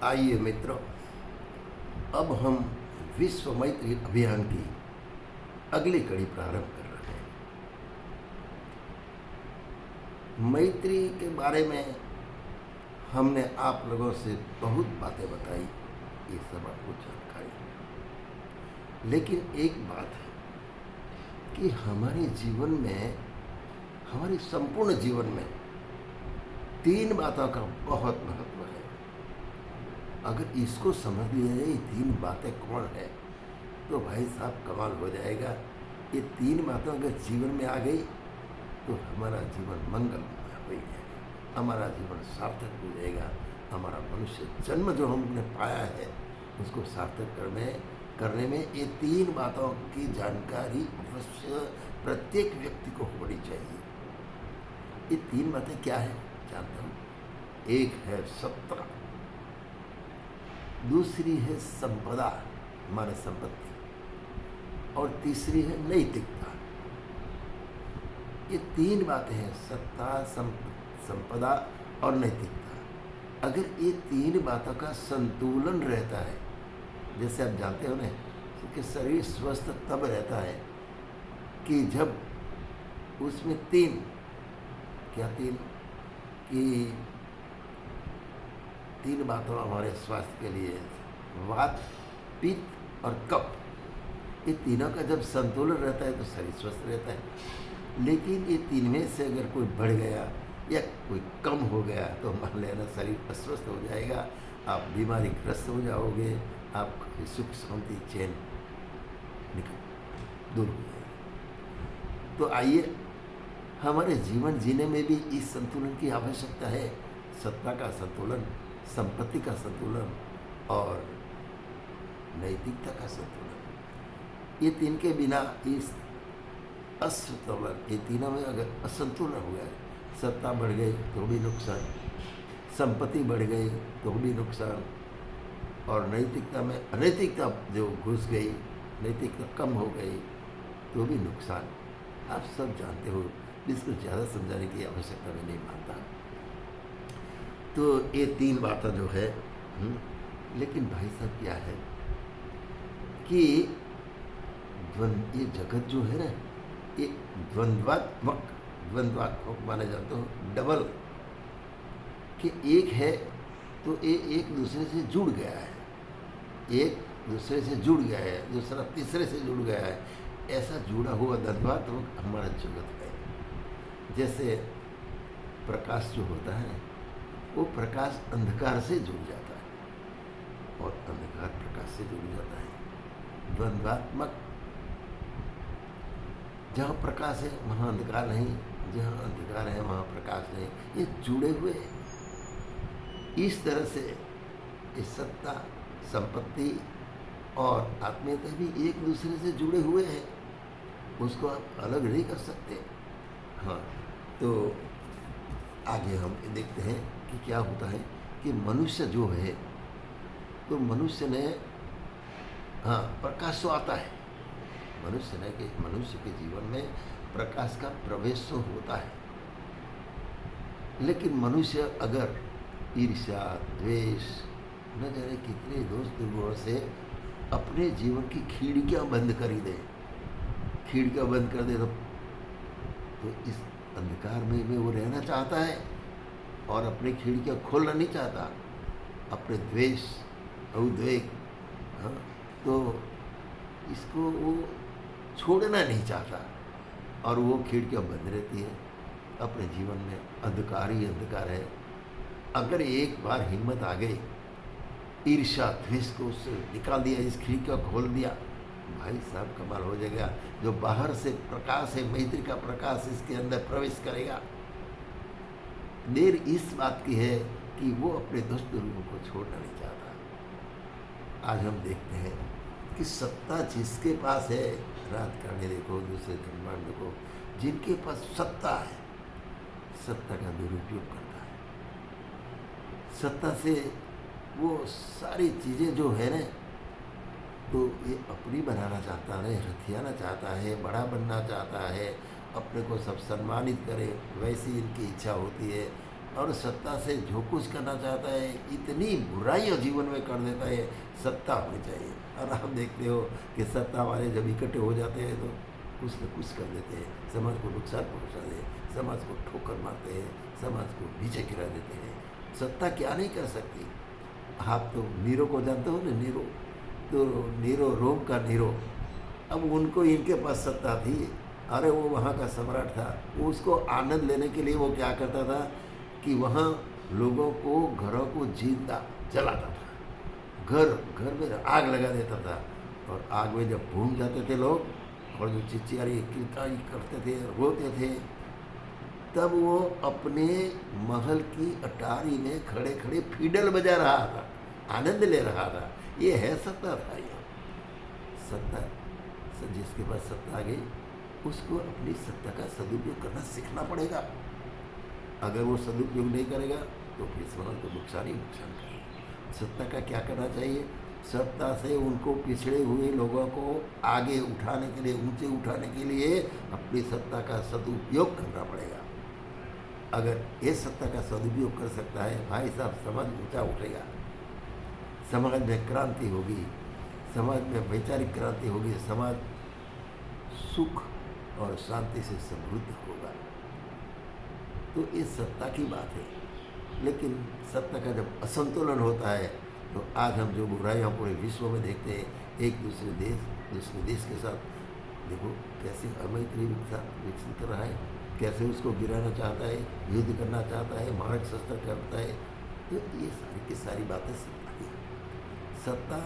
आइए मित्रों, अब हम विश्व मैत्री अभियान की अगली कड़ी प्रारंभ कर रहे हैं। मैत्री के बारे में हमने आप लोगों से बहुत बातें बताई, ये सब आपको जानकारी, लेकिन एक बात है कि हमारे जीवन में, हमारे संपूर्ण जीवन में तीन बातों का बहुत महत्व है। अगर इसको समझ लिया जाए ये तीन बातें कौन है तो भाई साहब कमाल हो जाएगा। ये तीन बातें अगर जीवन में आ गई तो हमारा जीवन मंगलमय हो जाएगा, हमारा जीवन सार्थक हो जाएगा। हमारा मनुष्य जन्म जो हमने पाया है उसको सार्थक करने में ये तीन बातों की जानकारी अवश्य प्रत्येक व्यक्ति को होनी चाहिए। ये तीन बातें क्या है जानते हो? एक है सत्ता, दूसरी है संपदा, हमारे संपत्ति, और तीसरी है नैतिकता। ये तीन बातें हैं, सत्ता, संपदा और नैतिकता। अगर ये तीन बातों का संतुलन रहता है, जैसे आप जानते हो ना कि शरीर स्वस्थ तब रहता है कि जब उसमें तीन कि तीन बातों हमारे स्वास्थ्य के लिए, वात, पित्त और कफ, ये तीनों का जब संतुलन रहता है तो शरीर स्वस्थ रहता है। लेकिन ये तीन में से अगर कोई बढ़ गया या कोई कम हो गया तो मान लेना शरीर अस्वस्थ हो जाएगा, आप बीमारी ग्रस्त हो जाओगे, आपकी सुख शांति चैन दूर हो जाएगी। तो आइए, हमारे जीवन जीने में भी इस संतुलन की आवश्यकता है। सत्ता का संतुलन, संपत्ति का संतुलन और नैतिकता का संतुलन। ये तीन के बिना इस असंतुलन, ये तीनों में अगर असंतुलन हो गया, सत्ता बढ़ गई तो भी नुकसान, संपत्ति बढ़ गई तो भी नुकसान, और नैतिकता में अनैतिकता जो घुस गई, नैतिकता कम हो गई तो भी नुकसान। आप सब जानते हो, इसको ज़्यादा समझाने की आवश्यकता मैं नहीं मानता। तो ये तीन बातें जो है, लेकिन भाई साहब क्या है कि ये जगत जो है ना, ये द्वंद्वात्मक माने जाते हो, डबल, कि एक है तो ये एक दूसरे से जुड़ गया है, एक दूसरे से जुड़ गया है, दूसरा तीसरे से जुड़ गया है। ऐसा जुड़ा हुआ द्वंद्वात्मक हमारा जगत है। जैसे प्रकाश जो होता है वो प्रकाश अंधकार से जुड़ जाता है और अंधकार प्रकाश से जुड़ जाता है। द्वंद्वात्मक, जहाँ प्रकाश है वहाँ अंधकार नहीं, जहाँ अंधकार है वहाँ प्रकाश नहीं, ये जुड़े हुए हैं। इस तरह से ये सत्ता, संपत्ति और आत्मीयता भी एक दूसरे से जुड़े हुए हैं, उसको आप अलग नहीं कर सकते। हाँ, तो आगे हम देखते हैं कि क्या होता है कि मनुष्य जो है, तो मनुष्य ने, हाँ, प्रकाश तो आता है मनुष्य ने, कि मनुष्य के जीवन में प्रकाश का प्रवेश तो होता है, लेकिन मनुष्य अगर ईर्ष्या, द्वेष, न जाने कितने दोष दुर्गुणों से अपने जीवन की खिड़कियां बंद कर ही दे, खिड़कियां बंद कर दे तो इस अंधकार में वो रहना चाहता है और अपनी खिड़कियां खोलना नहीं चाहता, अपने द्वेष, उद्वेग, हाँ, तो इसको वो छोड़ना नहीं चाहता और वो खिड़कियां बंद रहती है। अपने जीवन में अंधकार ही अंधकार है। अगर एक बार हिम्मत आ गई, ईर्ष्या, द्वेष को उससे निकाल दिया, इस खिड़की को खोल दिया, भाई साहब कमाल हो जाएगा। जो बाहर से प्रकाश है, मैत्री का प्रकाश इसके अंदर प्रवेश करेगा। देर इस बात की है कि वो अपने दोस्त लोगों को छोड़ना नहीं चाहता। आज हम देखते हैं कि सत्ता जिसके पास है, राजकारणी देखो, दूसरे धर्मांड देखो, जिनके पास सत्ता है, सत्ता का दुरुपयोग करता है। सत्ता से वो सारी चीज़ें जो है ना, तो ये अपनी बनाना चाहता है, हथियाना चाहता है, बड़ा बनना चाहता है, अपने को सब सम्मानित करे, वैसी इनकी इच्छा होती है। और सत्ता से जो कुछ करना चाहता है, इतनी बुराइयां जीवन में कर देता है। सत्ता होनी चाहिए। और आप देखते हो कि सत्ता वाले जब इकट्ठे हो जाते हैं तो कुछ न कुछ कर देते हैं, समाज को नुकसान पहुंचा दे, समाज को ठोकर मारते हैं, समाज को नीचे गिरा देते हैं। सत्ता क्या नहीं कर सकती। आप तो नीरो को जानते हो ना, नीरो, तो नीरो, रोम का नीरो, अब उनको इनके पास सत्ता थी। अरे वो वहाँ का सम्राट था, वो उसको आनंद लेने के लिए वो क्या करता था कि वहाँ लोगों को, घरों को जिंदा जलाता था, घर घर में आग लगा देता था। और आग में जब भून जाते थे लोग और जो चिचियारी किलकारी करते थे, रोते थे, तब वो अपने महल की अटारी में खड़े खड़े फीडल बजा रहा था, आनंद ले रहा था। ये है सत्ता था। ये सत्ता, जिसके पास सत्ता आ गई उसको अपनी सत्ता का सदुपयोग करना सीखना पड़ेगा। अगर वो सदुपयोग नहीं करेगा तो फिर समाज को नुकसान ही नुकसान करेगा। सत्ता का क्या करना चाहिए? सत्ता से उनको पिछड़े हुए लोगों को आगे उठाने के लिए, ऊंचे उठाने के लिए अपनी सत्ता का सदुपयोग करना पड़ेगा। अगर ये सत्ता का सदुपयोग कर सकता है भाई साहब, समाज ऊंचा उठेगा, समाज में क्रांति होगी, समाज में वैचारिक क्रांति होगी, समाज सुख और शांति से समृद्ध होगा। तो ये सत्ता की बात है। लेकिन सत्ता का जब असंतुलन होता है तो आज हम जो बुराइयाँ पूरे विश्व में देखते हैं, एक दूसरे देश के साथ देखो कैसे अमैत्री विकसित कर रहा है, कैसे उसको गिराना चाहता है, युद्ध करना चाहता है, मारक शस्त्र करता है। तो ये सारी की सारी बातें सत्ता की। सत्ता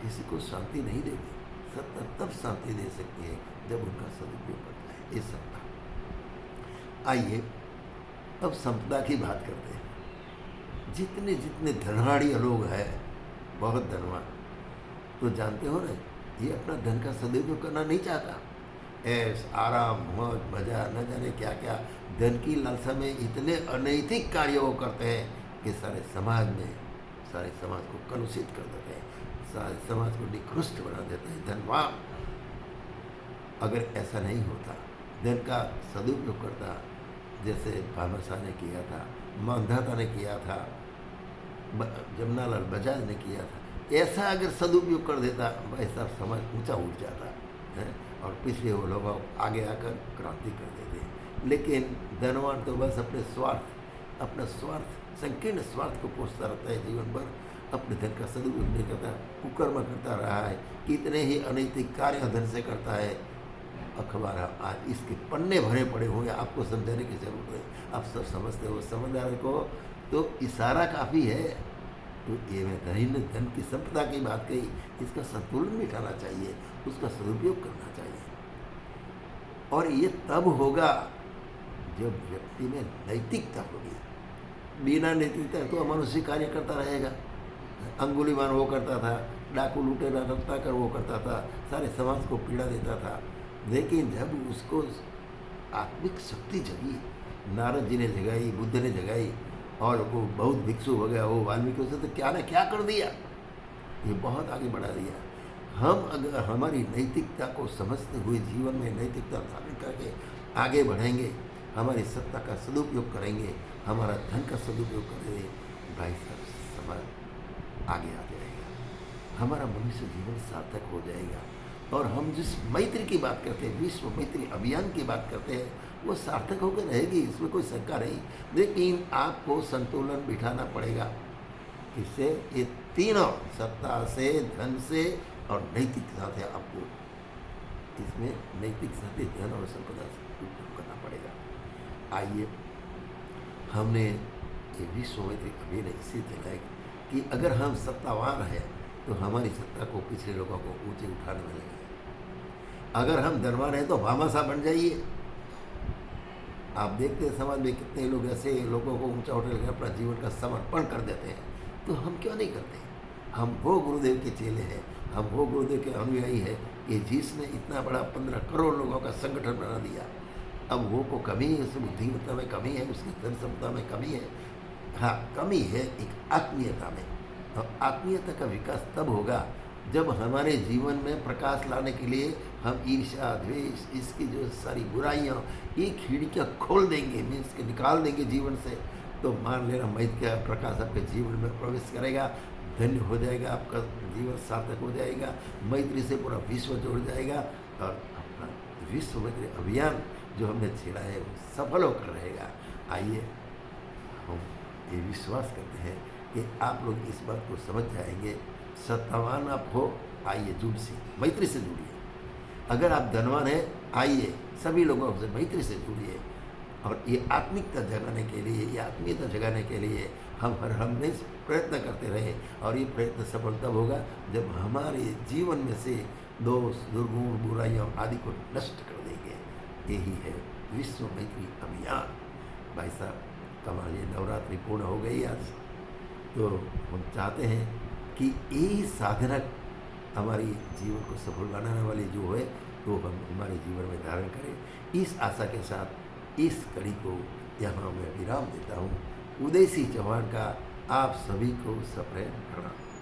किसी को शांति नहीं देगी। सत्ता तब शांति दे सकती है जब उनका सदुपयोग करता है। ये सत्ता। आइए अब संपदा की बात करते हैं। जितने जितने धनवाड़ी लोग हैं, बहुत धनवान, तो जानते हो ना, ये अपना धन का सदुपयोग करना नहीं चाहता। ऐश आराम मौज मजा न जाने क्या क्या धन की लालसा में इतने अनैतिक कार्य वो करते हैं कि सारे समाज को कलुषित कर देते हैं, सारे समाज को निकृष्ट बना देते हैं। धनवान अगर ऐसा नहीं होता, धन का सदुपयोग करता, जैसे भामाशाह ने किया था, मानधाता ने किया था, जमनालाल बजाज ने किया था, ऐसा अगर सदुपयोग कर देता भाई साहब, समाज ऊंचा उठ जाता है और पिछले वो लोग आगे आकर क्रांति कर देते। लेकिन धनवान तो बस अपना स्वार्थ, संकीर्ण स्वार्थ को पोषता रहता है जीवन भर, अपने धन का सदुपयोग नहीं करता, कुकर्म करता रहा है, कितने ही अनैतिक कार्य धन से करता है। अखबार आज इसके पन्ने भरे पड़े होंगे, आपको समझाने की जरूरत है, आप सब समझते हो। समझदार को तो इशारा काफ़ी है। तो ये मैं धन की संपदा की बात कही, इसका संतुलन बिठाना चाहिए, उसका सदुपयोग करना चाहिए। और ये तब होगा जब व्यक्ति में नैतिकता होगी। बिना नैतिकता तो अमनुष्य कार्य करता रहेगा। अंगुलीमान वो करता था, डाकू लुटेरा रफ्ता कर वो करता था, सारे समाज को पीड़ा देता था। लेकिन जब उसको आत्मिक शक्ति जगी, नारद जी ने जगाई, बुद्ध ने जगाई, और वो बहुत भिक्षु हो गया, वो वाल्मीकि से तो क्या ना क्या कर दिया, ये बहुत आगे बढ़ा दिया। हम अगर हमारी नैतिकता को समझते हुए जीवन में नैतिकता धारण करके आगे बढ़ेंगे, हमारी सत्ता का सदुपयोग करेंगे, हमारा धन का सदुपयोग करेंगे, भाई साहब समाज आगे आ जाएगा, हमारा मनुष्य जीवन सार्थक हो जाएगा। और हम जिस मैत्री की बात करते हैं, विश्व मैत्री अभियान की बात करते हैं, वो सार्थक होकर रहेगी, इसमें कोई शंका नहीं। लेकिन आपको संतुलन बिठाना पड़ेगा। इससे ये तीनों, सत्ता से, धन से और नैतिकता से, आपको इसमें नैतिक सत्य, धन और संपदा से उपयोग करना पड़ेगा। आइए, हमने ये विश्व मैत्री अभियान इसी चलाए कि अगर हम सत्तावान हैं तो हमारी सत्ता को पिछले लोगों को ऊंचे उठाने में लगे। अगर हम धनवान हैं तो भामाशाह बन जाइए। आप देखते हैं समाज में कितने लोग ऐसे लोगों को ऊंचा उठा लेकर अपना जीवन का समर्पण कर देते हैं, तो हम क्यों नहीं करते? हम वो गुरुदेव के चेले हैं, हम वो गुरुदेव के अनुयायी हैं कि जिसने इतना बड़ा 15 करोड़ लोगों का संगठन बना दिया। अब वो को कमी है, उसकी बुद्धिमत्ता में कमी है, उसकी धन संपदा में कमी है, हाँ कमी है एक आत्मीयता में। और आत्मीयता का विकास तब होगा जब हमारे जीवन में प्रकाश लाने के लिए हम ईर्ष्या, द्वेष, इसकी जो सारी बुराइयाँ, ये खिड़कियाँ खोल देंगे, मीन्स के निकाल देंगे जीवन से, तो मान लेना मैत्र का प्रकाश आपके जीवन में प्रवेश करेगा, धन्य हो जाएगा, आपका जीवन सार्थक हो जाएगा, मैत्री से पूरा विश्व जुड़ जाएगा और अपना विश्व मैत्री अभियान जो हमने छेड़ा है वो सफल होकर रहेगा। आइए हम ये विश्वास करते हैं कि आप लोग इस बात को समझ जाएंगे। सत्तावान आप हो, आइए जुड़ से मैत्री से जुड़िए। अगर आप धनवान हैं, आइए सभी लोगों से मैत्री से जुड़िए। और ये आत्मिकता जगाने के लिए, ये आत्मीयता जगाने के लिए हम हर हमेशा प्रयत्न करते रहे, और ये प्रयत्न सफल तब होगा जब हमारे जीवन में से दोष, दुर्गुण, बुराइयों आदि को नष्ट कर देंगे। यही है विश्व मैत्री अभियान। भाई साहब, कमाल, ये नवरात्रि पूर्ण हो गई आज, तो हम चाहते हैं कि यही साधना हमारी जीवन को सफल बनाने वाली जो है, तो हम हमारे जीवन में धारण करें। इस आशा के साथ इस कड़ी को यहाँ मैं विराम देता हूँ। उदय सिंह चौहान का आप सभी को सप्रेम प्रणाम।